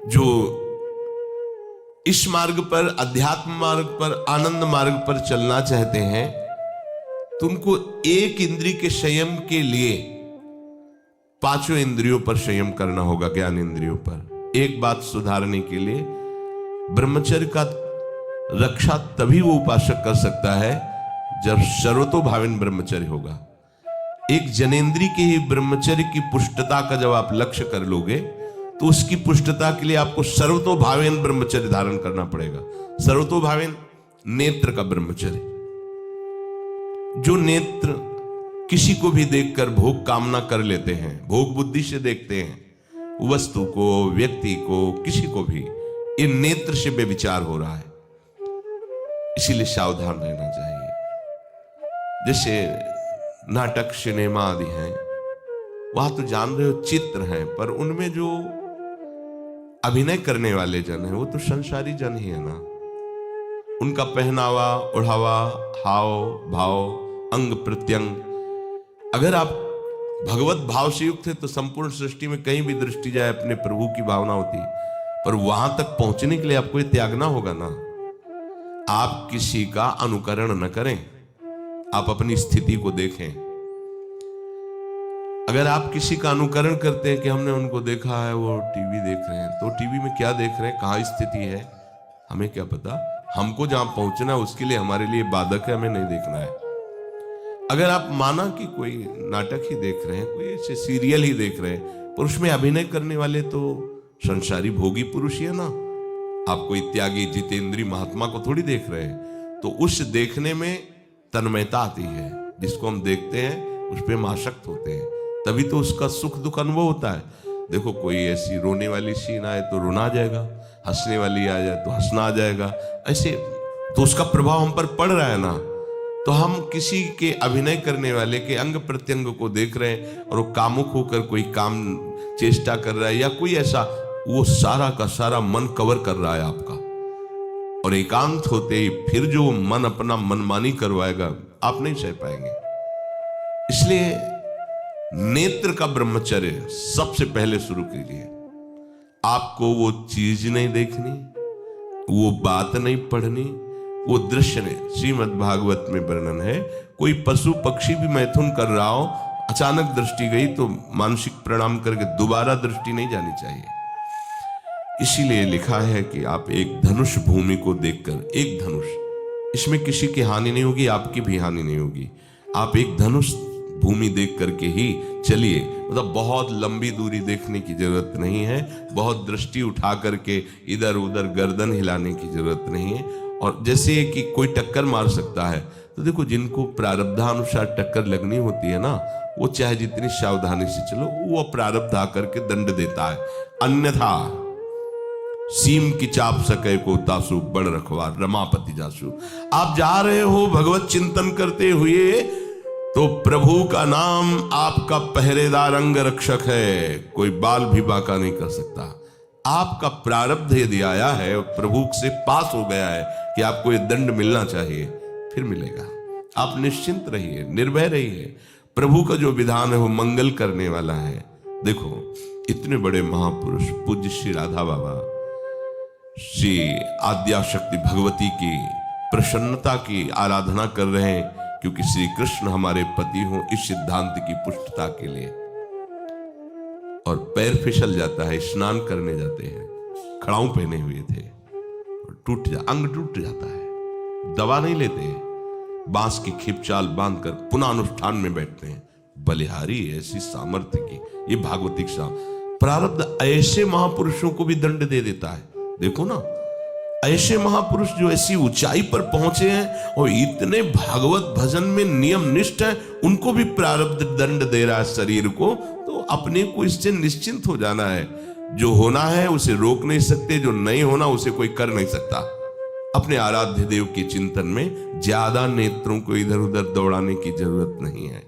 जो इस मार्ग पर, अध्यात्म मार्ग पर, आनंद मार्ग पर चलना चाहते हैं, तो उनको एक इंद्रिय के संयम के लिए पांचों इंद्रियों पर संयम करना होगा, ज्ञान इंद्रियों पर। एक बात सुधारने के लिए ब्रह्मचर्य का रक्षा तभी वो उपासक कर सकता है जब सर्वतोभावेन ब्रह्मचर्य होगा। एक जनेन्द्रीय के ही ब्रह्मचर्य की पुष्टता का जब आप लक्ष्य कर लोगे, तो उसकी पुष्टता के लिए आपको सर्वतोभावेन ब्रह्मचर्य धारण करना पड़ेगा। सर्वतोभावेन नेत्र का ब्रह्मचर्य, जो नेत्र किसी को भी देखकर भोग कामना कर लेते हैं, भोग बुद्धि से देखते हैं वस्तु को, व्यक्ति को, किसी को भी, ये नेत्र से बेविचार हो रहा है। इसीलिए सावधान रहना चाहिए। जैसे नाटक, सिनेमा आदि हैं, वहां तो जान रहे हो चित्र हैं, पर उनमें जो अभिनय करने वाले जन हैं वो तो संसारी जन ही है ना। उनका पहनावा, ओढ़ावा, हाव भाव, अंग प्रत्यंग, अगर आप भगवत भाव से युक्त है तो संपूर्ण सृष्टि में कहीं भी दृष्टि जाए अपने प्रभु की भावना होती है। पर वहां तक पहुंचने के लिए आपको ये त्यागना होगा ना। आप किसी का अनुकरण न करें, आप अपनी स्थिति को देखें। अगर आप किसी का अनुकरण करते हैं कि हमने उनको देखा है वो टीवी देख रहे हैं, तो टीवी में क्या देख रहे हैं, कहां स्थिति है, हमें क्या पता। हमको जहां पहुंचना है उसके लिए हमारे लिए बाधक है, हमें नहीं देखना है। अगर आप माना कि कोई नाटक ही देख रहे हैं, कोई ऐसे सीरियल ही देख रहे हैं, पर उसमें अभिनय करने वाले तो संसारी भोगी पुरुष ही है ना। आप कोई त्यागी जितेंद्रीय महात्मा को थोड़ी देख रहे हैं। तो उस देखने में तन्मयता आती है, जिसको हम देखते हैं उस पर हम आसक्त होते हैं, तभी तो उसका सुख दुख अनुभव होता है। देखो कोई ऐसी रोने वाली सीन आए तो रोना आ जाएगा, हंसने वाली आ जाए तो हंसना आ जाएगा, ऐसे तो उसका प्रभाव हम पर पड़ रहा है ना। तो हम किसी के अभिनय करने वाले के अंग प्रत्यंग को देख रहे हैं और वो कामुक होकर कोई काम चेष्टा कर रहा है या कोई ऐसा, वो सारा का सारा मन कवर कर रहा है आपका। और एकांत होते ही फिर जो मन अपना मनमानी करवाएगा, आप नहीं सह पाएंगे। इसलिए नेत्र का ब्रह्मचर्य सबसे पहले शुरू कीजिए। आपको वो चीज नहीं देखनी, वो बात नहीं पढ़नी, वो दृश्य नहीं। श्रीमद् भागवत में वर्णन है, कोई पशु पक्षी भी मैथुन कर रहा हो, अचानक दृष्टि गई तो मानसिक प्रणाम करके दोबारा दृष्टि नहीं जानी चाहिए। इसीलिए लिखा है कि आप एक धनुष भूमि को देखकर, एक धनुष, इसमें किसी की हानि नहीं होगी, आपकी भी हानि नहीं होगी। आप एक धनुष भूमि देख करके ही चलिए। मतलब बहुत लंबी दूरी देखने की जरूरत नहीं है, बहुत दृष्टि उठा करके इधर उधर गर्दन हिलाने की जरूरत नहीं है। और जैसे कि कोई टक्कर मार सकता है, तो देखो जिनको प्रारब्धानुसार टक्कर लगनी होती है ना, वो चाहे जितनी सावधानी से चलो, वो प्रारब्ध आकर के दंड देता है। अन्यथा सीम की चाप सके को तासु, बड़ रखवार रमापति जासु। आप जा रहे हो भगवत चिंतन करते हुए, तो प्रभु का नाम आपका पहरेदार अंग रक्षक है, कोई बाल भी बांका नहीं कर सकता। आपका प्रारब्ध यदि आया है, प्रभु से पास हो गया है कि आपको ये दंड मिलना चाहिए, फिर मिलेगा। आप निश्चिंत रहिए, निर्भय रहिए। प्रभु का जो विधान है वो मंगल करने वाला है। देखो इतने बड़े महापुरुष पूज्य श्री राधा बाबा, श्री आद्याशक्ति भगवती की प्रसन्नता की आराधना कर रहे हैं, क्योंकि श्री कृष्ण हमारे पति हों, इस सिद्धांत की पुष्टता के लिए। और पैर फिसल जाता है, स्नान करने जाते हैं, खड़ाऊ पहने हुए थे, अंग टूट जाता है, दवा नहीं लेते, बांस की खिपचाल बांधकर पुनः अनुष्ठान में बैठते हैं। बलिहारी ऐसी सामर्थ्य की, ये भागवतिक प्रारब्ध ऐसे महापुरुषों को भी दंड दे देता है। देखो ना, ऐसे महापुरुष जो ऐसी ऊंचाई पर पहुंचे हैं और इतने भागवत भजन में नियम निष्ठ है, उनको भी प्रारब्ध दंड दे रहा है शरीर को। तो अपने को इससे निश्चिंत हो जाना है। जो होना है उसे रोक नहीं सकते, जो नहीं होना उसे कोई कर नहीं सकता। अपने आराध्य देव के चिंतन में ज्यादा नेत्रों को इधर उधर दौड़ाने की जरूरत नहीं है।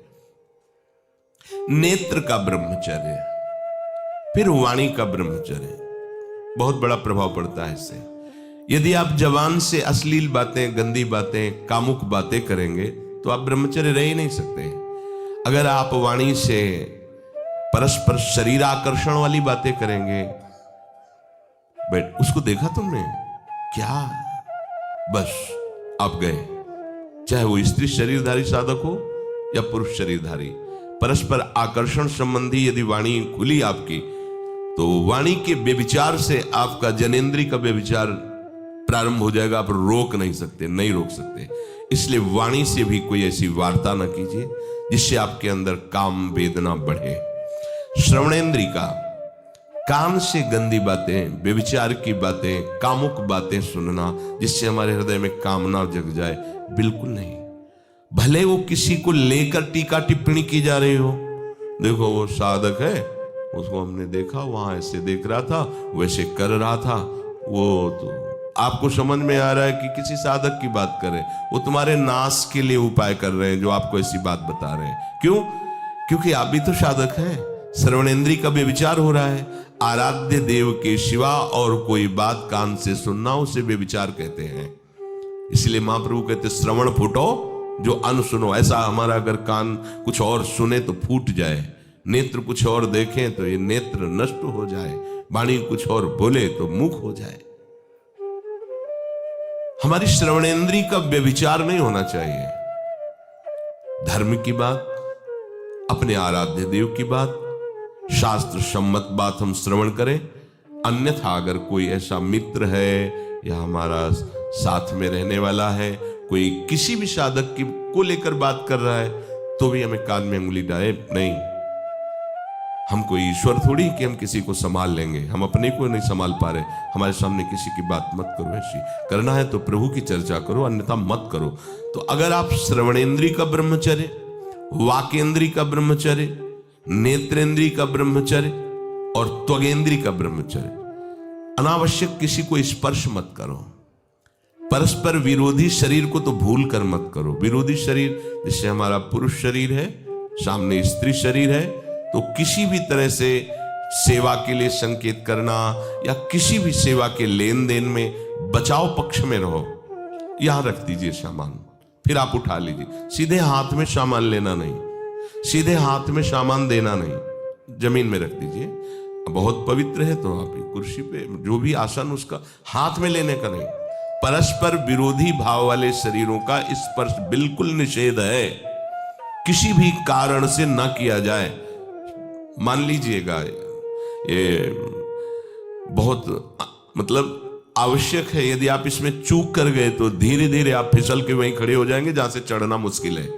नेत्र का ब्रह्मचर्य, फिर वाणी का ब्रह्मचर्य, बहुत बड़ा प्रभाव पड़ता है इससे। यदि आप जवान से अश्लील बातें, गंदी बातें, कामुक बातें करेंगे तो आप ब्रह्मचर्य रह ही नहीं सकते। अगर आप वाणी से परस्पर शरीर आकर्षण वाली बातें करेंगे, बैठ, उसको देखा तुमने क्या? बस आप गए। चाहे वो स्त्री शरीरधारी साधक हो या पुरुष शरीरधारी, परस्पर आकर्षण संबंधी यदि वाणी खुली आपकी, तो वाणी के व्यभिचार से आपका जनेंद्री का व्यभिचार प्रारंभ हो जाएगा। आप रोक नहीं सकते, नहीं रोक सकते। इसलिए वाणी से भी कोई ऐसी वार्ता ना कीजिए जिससे आपके अंदर काम वेदना बढ़े। श्रवणेंद्री का, कान से गंदी बातें, व्यभिचार की बातें, कामुक बातें सुनना जिससे हमारे हृदय में कामना जग जाए, बिल्कुल नहीं। भले वो किसी को लेकर टीका टिप्पणी की जा रही हो, देखो वो साधक है, उसको हमने देखा वहां ऐसे देख रहा था, वैसे कर रहा था, वो तो आपको समझ में आ रहा है कि किसी साधक की बात कर रहे हैं, वो तुम्हारे नाश के लिए उपाय कर रहे हैं जो आपको ऐसी बात बता रहे हैं। क्यों? क्योंकि आप भी तो साधक हैं। श्रवणेंद्री का व्यभिचार हो रहा है। आराध्य देव के सिवा और कोई बात कान से सुनना उसे व्यभिचार कहते हैं। इसलिए महाप्रभु कहते श्रवण फूटो जो अन सुनो। ऐसा हमारा अगर कान कुछ और सुने तो फूट जाए, नेत्र कुछ और देखें तो ये नेत्र नष्ट हो जाए, वाणी कुछ और बोले तो मुख हो जाए। हमारी श्रवणेंद्री का व्यभिचार नहीं होना चाहिए। धर्म की बात, अपने आराध्य देव की बात, शास्त्र सम्मत बात हम श्रवण करें। अन्यथा अगर कोई ऐसा मित्र है या हमारा साथ में रहने वाला है, कोई किसी भी साधक की को लेकर बात कर रहा है, तो भी हमें कान में उंगली डाले नहीं। हम कोई ईश्वर थोड़ी कि हम किसी को संभाल लेंगे, हम अपने को नहीं संभाल पा रहे। हमारे सामने किसी की बात मत करो, ऐसी करना है तो प्रभु की चर्चा करो, अन्यथा मत करो। तो अगर आप श्रवणेंद्री का ब्रह्मचर्य, वाकेंद्री का ब्रह्मचर्य, नेत्रेंद्री का ब्रह्मचर्य और त्वगेंद्री का ब्रह्मचर्य, अनावश्यक किसी को स्पर्श मत करो। परस्पर विरोधी शरीर को तो भूल कर मत करो। विरोधी शरीर जैसे हमारा पुरुष शरीर है, सामने स्त्री शरीर है, तो किसी भी तरह से सेवा के लिए संकेत करना या किसी भी सेवा के लेन देन में बचाव पक्ष में रहो। यहां रख दीजिए सामान, फिर आप उठा लीजिए। सीधे हाथ में सामान लेना नहीं, सीधे हाथ में सामान देना नहीं, जमीन में रख दीजिए। बहुत पवित्र है तो आप कुर्सी पे जो भी आसन उसका हाथ में लेने का नहीं। परस्पर विरोधी भाव वाले शरीरों का स्पर्श बिल्कुल निषेध है, किसी भी कारण से न किया जाए। मान लीजिएगा ये बहुत मतलब आवश्यक है, यदि आप इसमें चूक कर गए तो धीरे धीरे आप फिसल के वहीं खड़े हो जाएंगे जहां से चढ़ना मुश्किल है।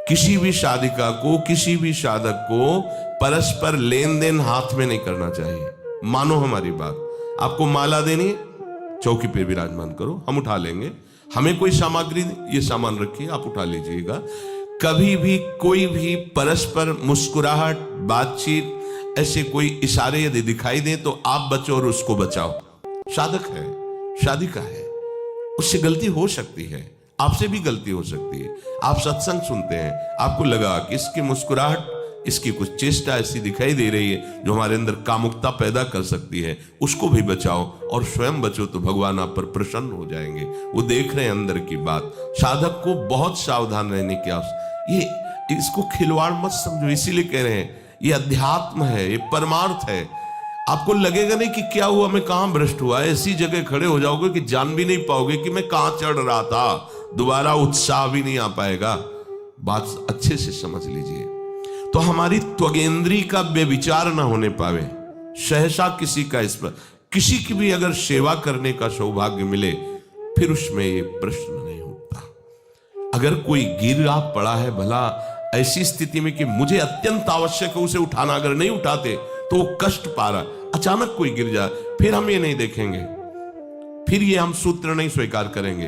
किसी भी साधिका को, किसी भी साधक को परस्पर लेन देन हाथ में नहीं करना चाहिए। मानो हमारी बात, आपको माला देनी, चौकी पे विराजमान करो, हम उठा लेंगे। हमें कोई सामग्री, ये सामान रखिए, आप उठा लीजिएगा। कभी भी कोई भी परस्पर मुस्कुराहट, बातचीत, ऐसे कोई इशारे यदि दिखाई दे तो आप बचो और उसको बचाओ। साधक है, साधिका है, उससे गलती हो सकती है, आपसे भी गलती हो सकती है। आप सत्संग सुनते हैं, आपको लगा कि इसकी मुस्कुराहट, इसकी कुछ चेष्टा ऐसी दिखाई दे रही है जो हमारे अंदर कामुकता पैदा कर सकती है, उसको भी बचाओ और स्वयं बचो, तो भगवान आप पर प्रसन्न हो जाएंगे। वो देख रहे हैं अंदर की बात। साधक को बहुत सावधान रहने की आवश्यकता। ये इसको खिलवाड़ मत समझो, इसीलिए कह रहे हैं ये अध्यात्म है, ये परमार्थ है। आपको लगेगा नहीं कि क्या हुआ, मैं कहां भ्रष्ट हुआ, ऐसी जगह खड़े हो जाओगे कि जान भी नहीं पाओगे कि मैं कहां चढ़ रहा था, दोबारा उत्साह भी नहीं आ पाएगा। बात अच्छे से समझ लीजिए। तो हमारी त्वगेंद्री का व्यभिचार ना होने पावे। सहसा किसी का इस पर, किसी की भी अगर सेवा करने का सौभाग्य मिले, फिर उसमें ये प्रश्न नहीं उठता। अगर कोई गिरा पड़ा है, भला ऐसी स्थिति में कि मुझे अत्यंत आवश्यक है उसे उठाना, अगर नहीं उठाते तो वो कष्ट पा रहा, अचानक कोई गिर जाए, फिर हम ये नहीं देखेंगे, फिर ये हम सूत्र नहीं स्वीकार करेंगे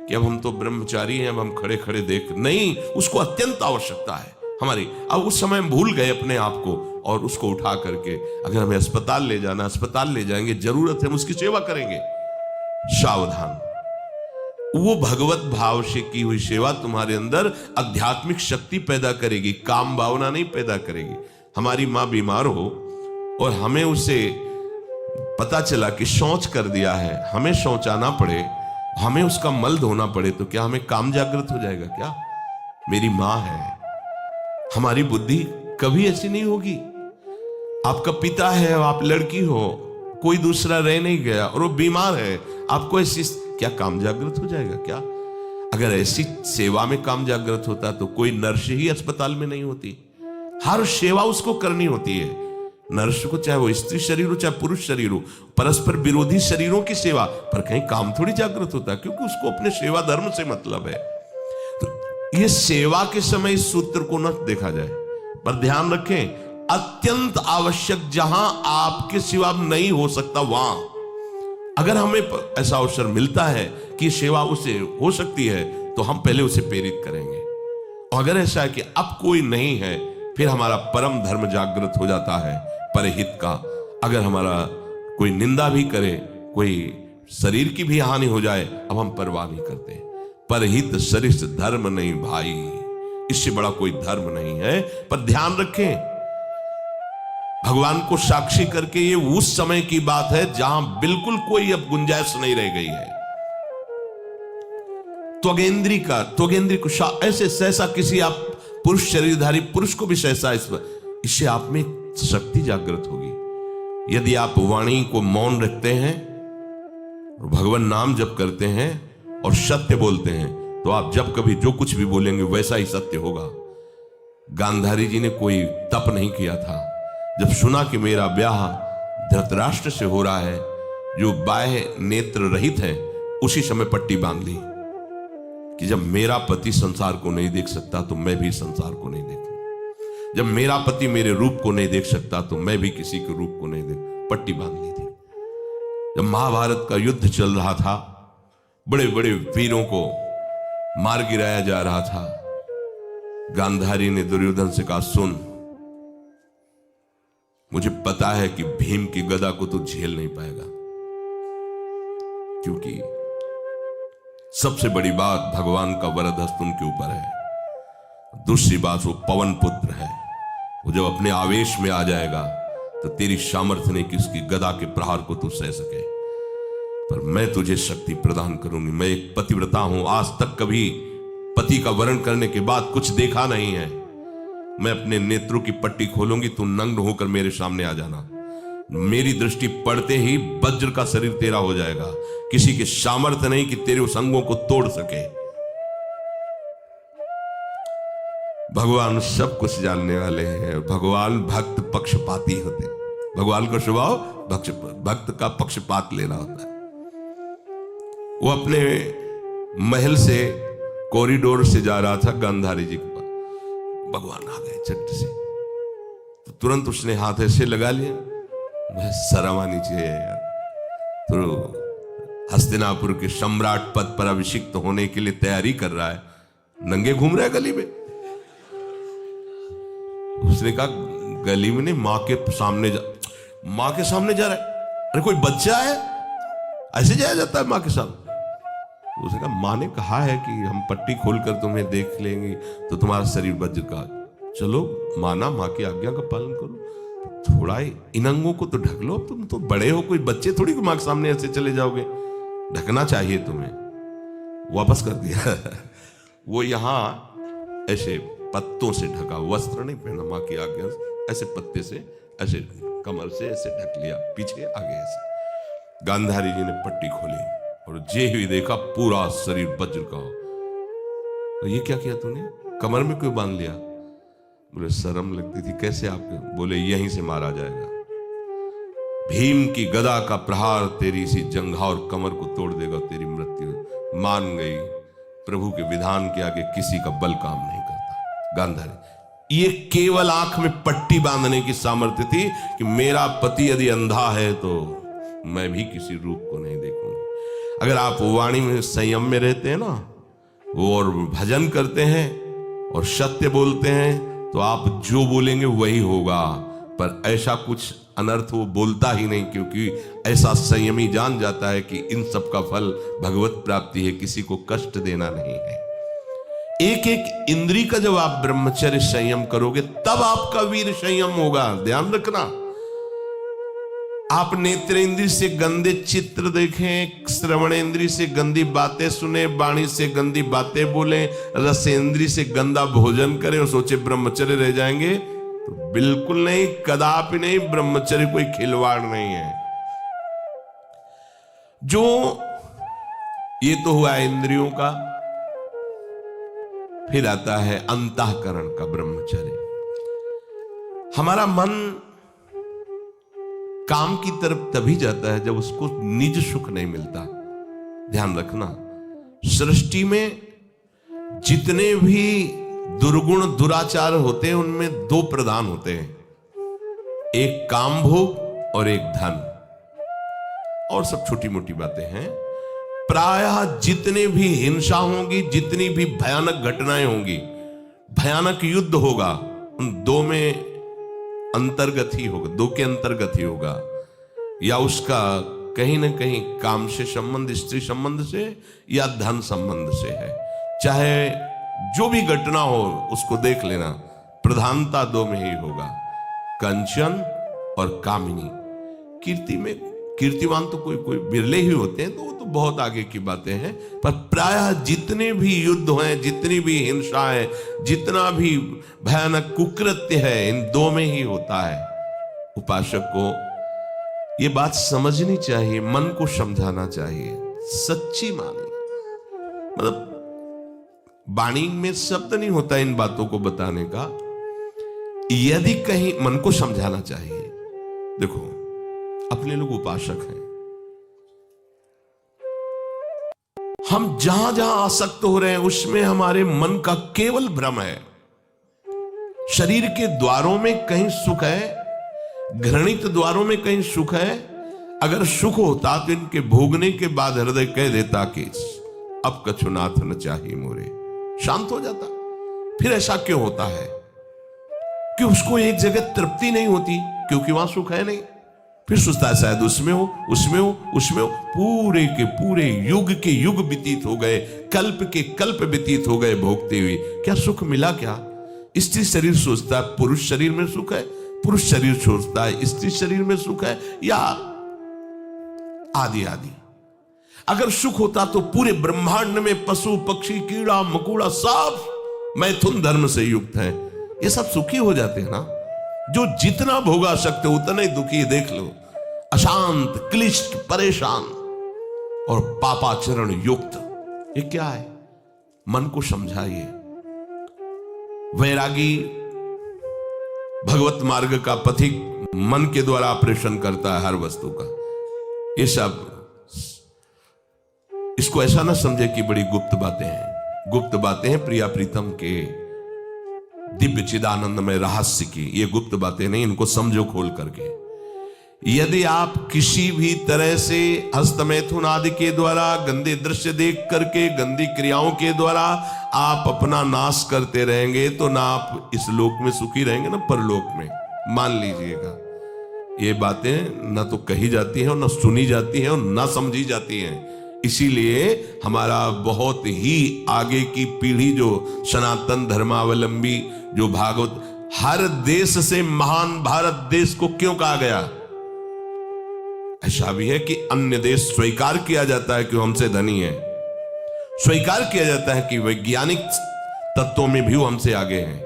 कि अब हम तो ब्रह्मचारी हैं, अब हम खड़े खड़े देख नहीं। उसको अत्यंत आवश्यकता है हमारी। अब उस समय हम भूल गए अपने आप को और उसको उठा करके अगर हमें अस्पताल ले जाना, अस्पताल ले जाएंगे, जरूरत है हम उसकी सेवा करेंगे। सावधान। वो भगवत भाव से की हुई सेवा तुम्हारे अंदर आध्यात्मिक शक्ति पैदा करेगी, काम भावना नहीं पैदा करेगी। हमारी मां बीमार हो और हमें उसे पता चला कि शौच कर दिया है, हमें शौचाना पड़े, हमें उसका मल धोना पड़े, तो क्या हमें काम जागृत हो जाएगा? क्या मेरी मां है। हमारी बुद्धि कभी ऐसी नहीं होगी। आपका पिता है, आप लड़की हो, कोई दूसरा रह नहीं गया और वो बीमार है, आपको ऐसी क्या काम जागृत हो जाएगा क्या? अगर ऐसी सेवा में काम जागृत होता तो कोई नर्स ही अस्पताल में नहीं होती। हर सेवा उसको करनी होती है, नर्स को, चाहे वो स्त्री शरीर हो चाहे पुरुष शरीर हो, परस्पर विरोधी शरीरों की सेवा, पर कहीं काम थोड़ी जागृत होता है, क्योंकि उसको अपने सेवा धर्म से मतलब है। तो ये सेवा के समय इस सूत्र को न देखा जाए, पर ध्यान रखें, अत्यंत आवश्यक जहां आपके सिवा नहीं हो सकता वहां अगर हमें ऐसा अवसर मिलता है कि सेवा उसे हो सकती है तो हम पहले उसे प्रेरित करेंगे। और अगर ऐसा है कि अब कोई नहीं है, फिर हमारा परम धर्म जागृत हो जाता है परहित का। अगर हमारा कोई निंदा भी करे, कोई शरीर की भी हानि हो जाए, अब हम परवाह नहीं करते। परहित सरिस धर्म नहीं भाई, इससे बड़ा कोई धर्म नहीं है। पर ध्यान रखें, भगवान को साक्षी करके ये उस समय की बात है जहां बिल्कुल कोई अब गुंजाइश नहीं रह गई है। त्वगेंद्री को ऐसे सहसा किसी आप पुरुष शरीरधारी पुरुष को भी सहसा इससे आप में शक्ति जागृत होगी। यदि आप वाणी को मौन रखते हैं और भगवान नाम जप करते हैं और सत्य बोलते हैं, तो आप जब कभी जो कुछ भी बोलेंगे वैसा ही सत्य होगा। गांधारी जी ने कोई तप नहीं किया था। जब सुना कि मेरा ब्याह धृतराष्ट्र से हो रहा है जो बाह्य नेत्र रहित है, उसी समय पट्टी बांध ली कि जब मेरा पति संसार को नहीं देख सकता तो मैं भी संसार को नहीं देखूं। जब मेरा पति मेरे रूप को नहीं देख सकता तो मैं भी किसी के रूप को नहीं देख, पट्टी बांध ली थी। जब महाभारत का युद्ध चल रहा था, बड़े बड़े वीरों को मार गिराया जा रहा था, गांधारी ने दुर्योधन से कहा, सुन, मुझे पता है कि भीम की गदा को तू झेल नहीं पाएगा, क्योंकि सबसे बड़ी बात भगवान का वरद हस्त उनके ऊपर है। दूसरी बात, वो पवन पुत्र है, वो जब अपने आवेश में आ जाएगा तो तेरी सामर्थ्य नहीं कि उसकी गदा के प्रहार को तू सह सके, पर मैं तुझे शक्ति प्रदान करूंगी। मैं एक पतिव्रता हूं, आज तक कभी पति का वरण करने के बाद कुछ देखा नहीं है। मैं अपने नेत्रों की पट्टी खोलूंगी, तू नग्न होकर मेरे सामने आ जाना। मेरी दृष्टि पड़ते ही वज्र का शरीर तेरा हो जाएगा। किसी के सामर्थ्य नहीं कि तेरे उस अंगों को तोड़ सके। भगवान सब कुछ जानने वाले हैं। भगवान भक्त पक्षपाती होते, भगवान का स्वभाव भक्त का पक्षपात लेना होता है। वो अपने महल से कॉरिडोर से जा रहा था गांधारी जी के पास, भगवान आ गए झट से, तो तुरंत उसने हाथ ऐसे लगा लिया, मुझे शर्म आनी चाहिए यार। तो हस्तिनापुर के सम्राट पद पर अभिषिक्त होने के लिए तैयारी कर रहा है, नंगे घूम रहा है गली में। उसने कहा, गली में नहीं, मां के सामने जा रहा है। अरे कोई बच्चा है, ऐसे जाया जाता है मां के सामने? उसने कहा, मां ने कहा है कि हम पट्टी खोलकर तुम्हें देख लेंगे तो तुम्हारा शरीर वज्र का। चलो माना, मां की आज्ञा का पालन करो, थोड़ा इन अंगों को तो ढक लो, तुम तो बड़े हो, कोई बच्चे थोड़ी मां के सामने ऐसे चले जाओगे, ढकना चाहिए तुम्हें। वापस कर दिया। वो यहां ऐसे पत्तों से ढका, वस्त्र नहीं पहना, मां की आज्ञा ऐसे पत्ते से ऐसे कमर से ऐसे ढक लिया, पीछे आगे ऐसे। गांधारी जी ने पट्टी खोली और जे ही देखा पूरा शरीर वज्र का हो। तो ये क्या किया तूने, कमर में क्यों बांध लिया? बोले शर्म लगती थी। कैसे आपके? बोले यहीं से मारा जाएगा। भीम की गदा का प्रहार तेरी इसी जंघा और कमर को तोड़ देगा, तेरी मृत्यु। मान गई, प्रभु के विधान के आगे किसी का बल काम नहीं करता। गांधारी, ये केवल आंख में पट्टी बांधने की सामर्थ्य थी कि मेरा पति यदि अंधा है तो मैं भी किसी रूप को नहीं देखूंगी। अगर आप वाणी में संयम में रहते हैं ना, वो और भजन करते हैं और सत्य बोलते हैं, तो आप जो बोलेंगे वही होगा। पर ऐसा कुछ अनर्थ वो बोलता ही नहीं, क्योंकि ऐसा संयमी जान जाता है कि इन सब का फल भगवत प्राप्ति है, किसी को कष्ट देना नहीं है। एक एक इंद्री का जब आप ब्रह्मचर्य संयम करोगे तब आपका वीर संयम होगा। ध्यान रखना, आप नेत्रेंद्री से गंदे चित्र देखें, श्रवणेंद्री से गंदी बातें सुने, वाणी से गंदी बातें बोलें, रसेंद्री से गंदा भोजन करें और सोचे ब्रह्मचर्य रह जाएंगे, तो बिल्कुल नहीं, कदापि नहीं। ब्रह्मचर्य कोई खिलवाड़ नहीं है। जो ये तो हुआ इंद्रियों का, फिर आता है अंतःकरण का ब्रह्मचर्य। हमारा मन काम की तरफ तभी जाता है जब उसको निज सुख नहीं मिलता। ध्यान रखना, सृष्टि में जितने भी दुर्गुण दुराचार होते हैं उनमें दो प्रधान होते हैं, एक काम भोग और एक धन, और सब छोटी मोटी बातें हैं। प्रायः जितने भी हिंसा होगी, जितनी भी भयानक घटनाएं होंगी, भयानक युद्ध होगा, उन दो में अंतर्गत ही होगा, दो के अंतर्गत ही होगा, या उसका कहीं ना कहीं काम से संबंध, स्त्री संबंध से या धन संबंध से है। चाहे जो भी घटना हो उसको देख लेना, प्रधानता दो में ही होगा, कंचन और कामिनी। कीर्ति में कीर्तिवान तो कोई कोई बिरले ही होते हैं, तो वो तो बहुत आगे की बातें हैं, पर प्रायः जितने भी युद्ध हैं, जितनी भी हिंसा है, जितना भी भयानक कुकृत्य है, इन दो में ही होता है। उपासक को ये बात समझनी चाहिए, मन को समझाना चाहिए, सच्ची माने। मतलब वाणी में शब्द नहीं होता इन बातों को बताने का, यदि कहीं मन को समझाना चाहिए। देखो, अपने लोग उपासक हैं, हम जहां जहां आसक्त हो रहे हैं उसमें हमारे मन का केवल भ्रम है। शरीर के द्वारों में कहीं सुख है, घृणित द्वारों में कहीं सुख है। अगर सुख होता तो इनके भोगने के बाद हृदय कह देता कि अब कछुनाथ न चाहिए मोरे, शांत हो जाता। फिर ऐसा क्यों होता है कि उसको एक जगह तृप्ति नहीं होती? क्योंकि वहां सुख है नहीं। फिर सोचता है शायद उसमें हो, उसमें हो, उसमें हो। पूरे के पूरे युग के युग व्यतीत हो गए, कल्प के कल्प व्यतीत हो गए भोगते हुए, क्या सुख मिला? क्या स्त्री शरीर सोचता है पुरुष शरीर में सुख है, पुरुष शरीर सोचता है स्त्री शरीर में सुख है, या आदि आदि। अगर सुख होता तो पूरे ब्रह्मांड में पशु पक्षी कीड़ा मकोड़ा सब मैथुन धर्म से युक्त है, ये सब सुखी हो जाते हैं ना। जो जितना भोगा सकते उतना ही दुखी, देख लो, अशांत, क्लिष्ट, परेशान और पापाचरण युक्त। ये क्या है? मन को समझाइए। वैरागी भगवत मार्ग का पथिक मन के द्वारा ऑपरेशन करता है हर वस्तु का। ये सब, इसको ऐसा ना समझे कि बड़ी गुप्त बातें हैं। गुप्त बातें हैं प्रिया प्रीतम के दिव्य चिदानंदमय रहस्य की, ये गुप्त बातें नहीं, इनको समझो खोल करके। यदि आप किसी भी तरह से हस्तमैथुन आदि के द्वारा, गंदे दृश्य देख करके, गंदी क्रियाओं के द्वारा आप अपना नाश करते रहेंगे, तो ना आप इस लोक में सुखी रहेंगे ना परलोक में। मान लीजिएगा, ये बातें ना तो कही जाती हैं और ना सुनी जाती हैं और ना समझी जाती हैं। इसीलिए हमारा बहुत ही आगे की पीढ़ी, जो सनातन धर्मावलंबी, जो भागवत, हर देश से महान भारत देश को क्यों कहा गया? ऐसा भी है कि अन्य देश स्वीकार किया जाता है कि हमसे धनी है, स्वीकार किया जाता है कि वैज्ञानिक तत्वों में भी वो हमसे आगे हैं,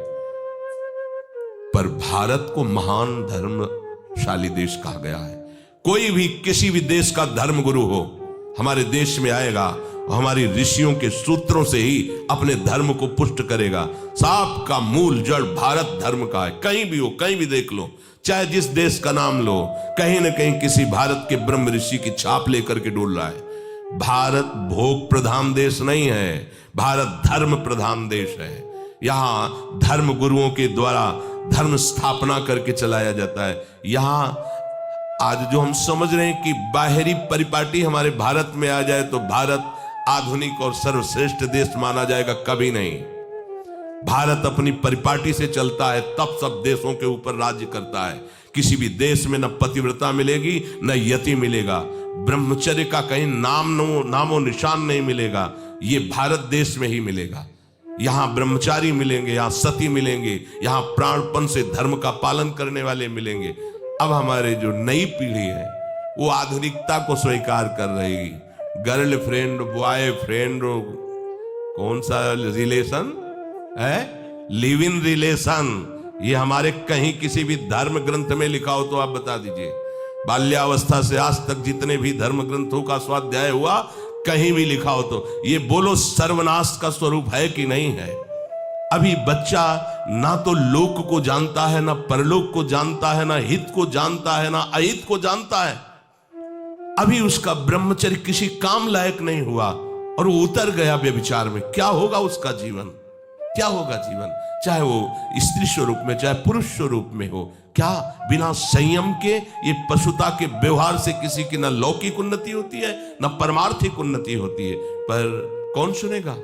पर भारत को महान धर्मशाली देश कहा गया है। कोई भी किसी भी देश का धर्म गुरु हो, हमारे देश में आएगा और हमारी ऋषियों के सूत्रों से ही अपने धर्म को पुष्ट करेगा। सांप का मूल जड़ भारत धर्म का है। कहीं भी हो, कहीं भी देख लो, चाहे जिस देश का नाम लो, कहीं ना कहीं किसी भारत के ब्रह्म ऋषि की छाप लेकर के डोल रहा है। भारत भोग प्रधान देश नहीं है, भारत धर्म प्रधान देश है। यहां धर्म गुरुओं के द्वारा धर्म स्थापना करके चलाया जाता है। यहां आज जो हम समझ रहे हैं कि बाहरी परिपाटी हमारे भारत में आ जाए तो भारत आधुनिक और सर्वश्रेष्ठ देश माना जाएगा, कभी नहीं। भारत अपनी परिपाटी से चलता है, तब सब देशों के ऊपर राज्य करता है। किसी भी देश में न पतिव्रता मिलेगी न यति मिलेगा, ब्रह्मचर्य का कहीं नामो निशान नहीं मिलेगा। ये भारत देश में ही मिलेगा। यहां ब्रह्मचारी मिलेंगे, यहां सती मिलेंगे, यहां प्राणपण से धर्म का पालन करने वाले मिलेंगे। अब हमारे जो नई पीढ़ी है वो आधुनिकता को स्वीकार कर रही। गर्लफ्रेंड, बॉयफ्रेंड, कौन सा रिलेशन है? Live in relation. ये हमारे कहीं किसी भी धर्म ग्रंथ में लिखा हो तो आप बता दीजिए। बाल्यावस्था से आज तक जितने भी धर्म ग्रंथों का स्वाध्याय हुआ, कहीं भी लिखा हो तो ये बोलो सर्वनाश का स्वरूप है कि नहीं है। अभी बच्चा ना तो लोक को जानता है, ना परलोक को जानता है, ना हित को जानता है, ना अहित को जानता है। अभी उसका ब्रह्मचर्य किसी काम लायक नहीं हुआ और वो उतर गया व्यभिचार में। क्या होगा उसका जीवन? क्या होगा जीवन? चाहे वो स्त्री स्वरूप में, चाहे पुरुष स्वरूप में हो, क्या बिना संयम के ये पशुता के व्यवहार से किसी की ना लौकिक उन्नति होती है, ना परमार्थिक उन्नति होती है। पर कौन सुनेगा?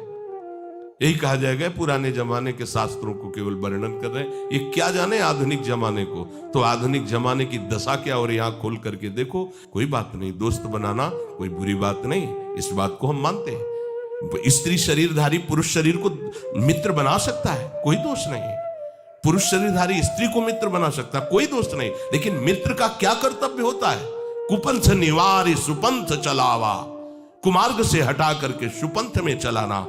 यही कहा जाएगा पुराने जमाने के शास्त्रों को केवल वर्णन कर रहे हैं, ये क्या जाने आधुनिक जमाने को। तो आधुनिक जमाने की दशा क्या, और यहाँ खोल करके देखो। कोई बात नहीं, दोस्त बनाना कोई बुरी बात नहीं, इस बात को हम मानते हैं। स्त्री शरीरधारी पुरुष शरीर को मित्र बना सकता है, कोई दोष नहीं। पुरुष शरीरधारी स्त्री को मित्र बना सकता है, कोई दोष नहीं। लेकिन मित्र का क्या कर्तव्य होता है? कुपंथ निवारी सुपंथ चलावा, कुमार्ग से हटा करके सुपंथ में चलाना,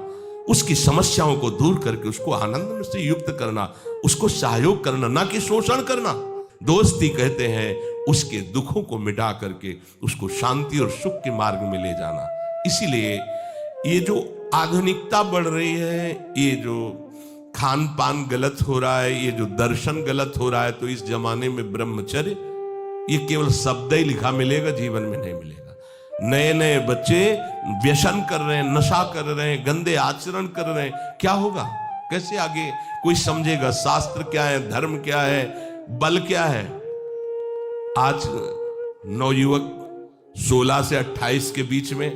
उसकी समस्याओं को दूर करके उसको आनंद से युक्त करना, उसको सहयोग करना, ना कि शोषण करना। दोस्ती कहते हैं उसके दुखों को मिटा करके उसको शांति और सुख के मार्ग में ले जाना। इसीलिए ये जो आधुनिकता बढ़ रही है, ये जो खान पान गलत हो रहा है, ये जो दर्शन गलत हो रहा है, तो इस जमाने में ब्रह्मचर्य ये केवल शब्द ही लिखा मिलेगा, जीवन में नहीं मिलेगा। नए नए बच्चे व्यसन कर रहे हैं, नशा कर रहे हैं, गंदे आचरण कर रहे हैं। क्या होगा? कैसे आगे कोई समझेगा शास्त्र क्या है, धर्म क्या है, बल क्या है? आज नवयुवक 16 से 28 के बीच में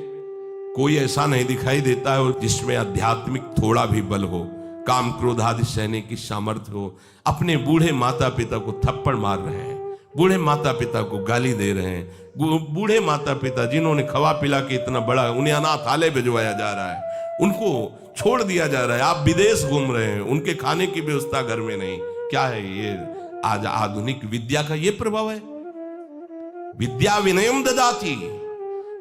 कोई ऐसा नहीं दिखाई देता है जिसमें आध्यात्मिक थोड़ा भी बल हो, काम क्रोध आदि सहने की सामर्थ्य हो। अपने बूढ़े माता पिता को थप्पड़ मार रहे हैं, बूढ़े माता पिता को गाली दे रहे हैं, बूढ़े माता पिता जिन्होंने खवा पिला के इतना बड़ा, उन्हें अनाथालय भिजवाया जा रहा है, उनको छोड़ दिया जा रहा है। आप विदेश घूम रहे हैं, उनके खाने की व्यवस्था घर में नहीं। क्या है ये? आज आधुनिक विद्या का ये प्रभाव है। विद्या विनयम ददाति,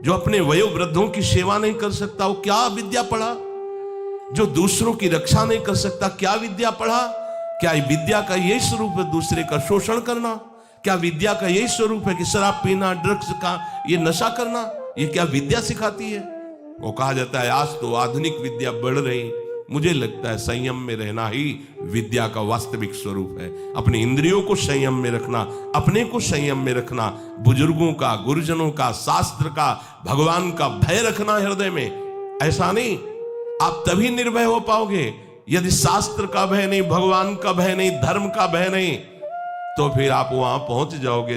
जो अपने वयोवृद्धों की सेवा नहीं कर सकता वो क्या विद्या पढ़ा? जो दूसरों की रक्षा नहीं कर सकता क्या विद्या पढ़ा? क्या विद्या का यही स्वरूप है दूसरे का शोषण करना? क्या विद्या का यही स्वरूप है कि शराब पीना, ड्रग्स का ये नशा करना? ये क्या विद्या सिखाती है? वो कहा जाता है आज तो आधुनिक विद्या बढ़ रही। मुझे लगता है संयम में रहना ही विद्या का वास्तविक स्वरूप है। अपनी इंद्रियों को संयम में रखना, अपने को संयम में रखना, बुजुर्गों का, गुरुजनों का, शास्त्र का, भगवान का भय रखना हृदय में। ऐसा नहीं, आप तभी निर्भय हो पाओगे यदि शास्त्र का भय नहीं, भगवान का भय नहीं, धर्म का भय नहीं, तो फिर आप वहां पहुंच जाओगे